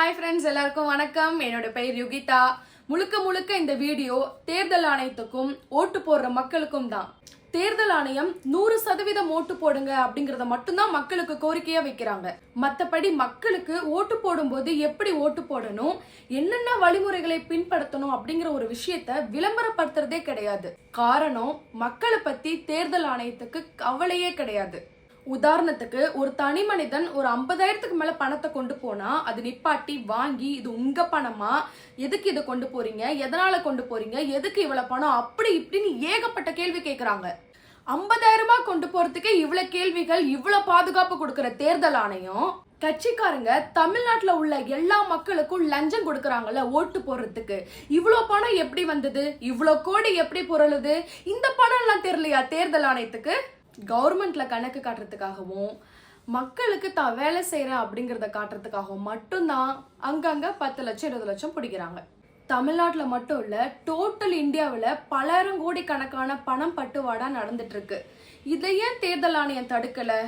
Hi friends, எல்லாருக்கும் வணக்கம். என்னோட பெயர் யுகிதா. முழுக்க இந்த வீடியோ தேர்தல் ஆணையத்துக்கும் ஓட்டு போடுற மக்களுக்கும் தான். தேர்தல் ஆணையம் 100% ஓட்டு போடுங்க அப்படிங்கறத மட்டும்தான் மக்களுக்கு கோரிக்கையா வைக்கிறாங்க. மத்தபடி மக்களுக்கு ஓட்டு போடும்போது எப்படி ஓட்டு போடணும், என்னென்ன வழிமுறைகளை பின்பற்றணும் அப்படிங்கிற ஒரு விஷயத்த விளம்பரப்படுத்துறதே கிடையாது. காரணம், மக்களை பத்தி தேர்தல் ஆணையத்துக்கு கவலையே கிடையாது. உதாரணத்துக்கு, ஒரு தனி மனிதன் ஒரு 50,000க்கு மேல பணத்தை கொண்டு போனா அது நிப்பாட்டி வாங்கி, இது உங்க பணமா, எதுக்கு இதை கொண்டு போறீங்க, எதனால கொண்டு போறீங்க, எதுக்கு இவ்வளவு பணம், அப்படி இப்படின்னு ஏகப்பட்ட கேள்வி கேட்கறாங்க. 50,000 ரூபாய் கொண்டு போறதுக்கே இவ்வளவு கேள்விகள், இவ்வளவு பாதுகாப்பு கொடுக்கிற தேர்தல் ஆணையம், கட்சிக்காரங்க தமிழ்நாட்டுல உள்ள எல்லா மக்களுக்கும் லஞ்சம் கொடுக்கறாங்கல்ல ஓட்டு போடுறதுக்கு, இவ்வளவு பணம் எப்படி வந்தது, இவ்வளவு கோடி எப்படி புரளுது, இந்த பணம் எல்லாம் தெரியலையா தேர்தல் ஆணையத்துக்கு? கவர்மெண்ட்ல கணக்கு காட்டுறதுக்காகவும் மக்களுக்கு தான் வேலை செய்யறேன் அப்படிங்கறத காட்டுறதுக்காகவும் மட்டும்தான் அங்கங்க 10 லட்சம் 20 லட்சம் பிடிக்கிறாங்க. தமிழ்நாட்டுல மட்டும் இல்ல, டோட்டல் இந்தியாவில பலாயிரம் கோடி கணக்கான பணம் பட்டுவாடா நடந்துட்டு இருக்கு. இதை ஏன் தேர்தல் ஆணையம் தடுக்கல?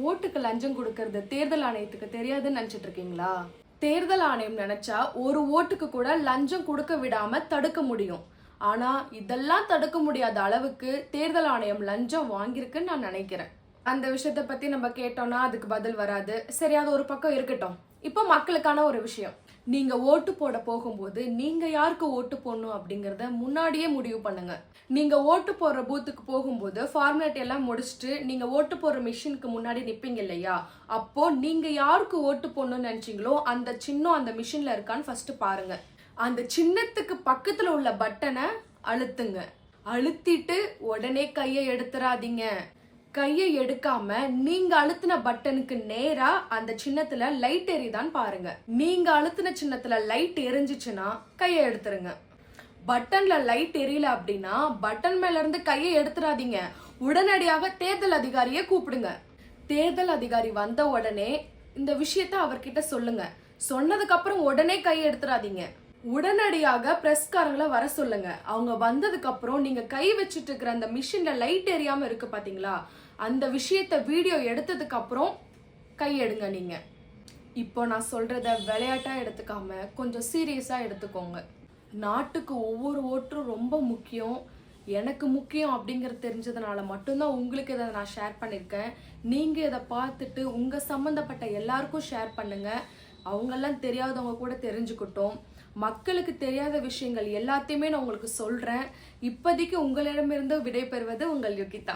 ஓட்டுக்கு லஞ்சம் கொடுக்கறது தேர்தல் ஆணையத்துக்கு தெரியாதுன்னு நினைச்சிட்டு இருக்கீங்களா? தேர்தல் ஆணையம் நினைச்சா ஒரு ஓட்டுக்கு கூட லஞ்சம் கொடுக்க விடாம தடுக்க முடியும். ஆனா இதெல்லாம் தடுக்க முடியாத அளவுக்கு தேர்தல் ஆணையம் லஞ்சம் வாங்கியிருக்குன்னு நான் நினைக்கிறேன். அந்த விஷயத்த பத்தி நம்ம கேட்டோம்னா அதுக்கு பதில் வராது. சரி, அது ஒரு பக்கம் இருக்கட்டும். இப்போ மக்களுக்கான ஒரு விஷயம், நீங்க ஓட்டு போட போகும்போது நீங்க யாருக்கு ஓட்டு போடணும் அப்படிங்கறத முன்னாடியே முடிவு பண்ணுங்க. நீங்க ஓட்டு போடுற பூத்துக்கு போகும்போது ஃபார்மாலிட்டி எல்லாம் முடிச்சுட்டு நீங்க ஓட்டு போடுற மிஷினுக்கு முன்னாடி நிப்பீங்க இல்லையா, அப்போ நீங்க யாருக்கு ஓட்டு போடணும்னு நினைச்சீங்களோ அந்த சின்னம் அந்த மிஷின்ல இருக்கான்னு ஃபர்ஸ்ட் பாருங்க. அந்த சின்னத்துக்கு பக்கத்துல உள்ள பட்டனை அழுத்துங்க. அழுத்திட்டு உடனே கையை எடுத்துறாதீங்க. கையை எடுக்காம நீங்க அழுத்தின பட்டனுக்கு நேரா அந்த சின்னத்துல லைட் எரியுதான்னு பாருங்க. நீங்க அழுத்தின சின்னத்துல லைட் எரிஞ்சிச்சுன்னா கையை எடுத்துருங்க. பட்டன்ல லைட் எரியல அப்படின்னா பட்டன் மேல இருந்து கையை எடுத்துறாதீங்க. உடனடியாக தேர்தல் அதிகாரியை கூப்பிடுங்க. தேர்தல் அதிகாரி வந்த உடனே இந்த விஷயத்த அவர்கிட்ட சொல்லுங்க. சொன்னதுக்கு அப்புறம் உடனே கையை எடுத்துறாதீங்க. உடனடியாக பிரஸ்காரங்களை வர சொல்லுங்க. அவங்க வந்ததுக்கு அப்புறம் நீங்க கை வச்சுட்டு இருக்கிற அந்த மிஷின்ல லைட் எரியாம இருக்கு பாத்தீங்களா, அந்த விஷயத்த வீடியோ எடுத்ததுக்கு அப்புறம் கை எடுங்க. நீங்க இப்போ நான் சொல்றத விளையாட்டா எடுத்துக்காம கொஞ்சம் சீரியஸா எடுத்துக்கோங்க. நாட்டுக்கு ஒவ்வொரு ஓட்டும் ரொம்ப முக்கியம், எனக்கு முக்கியம் அப்படிங்கறது தெரிஞ்சதுனால மட்டும்தான் உங்களுக்கு இதை நான் ஷேர் பண்ணிருக்கேன். நீங்க இதை பார்த்துட்டு உங்க சம்பந்தப்பட்ட எல்லாருக்கும் ஷேர் பண்ணுங்க. அவங்கெல்லாம் தெரியாதவங்க கூட தெரிஞ்சுக்கிட்டோம். மக்களுக்கு தெரியாத விஷயங்கள் எல்லாத்தையுமே நான் உங்களுக்கு சொல்றேன். இப்போதைக்கு உங்களிடமிருந்து விடை பெறுவது உங்கள் யுகிதா.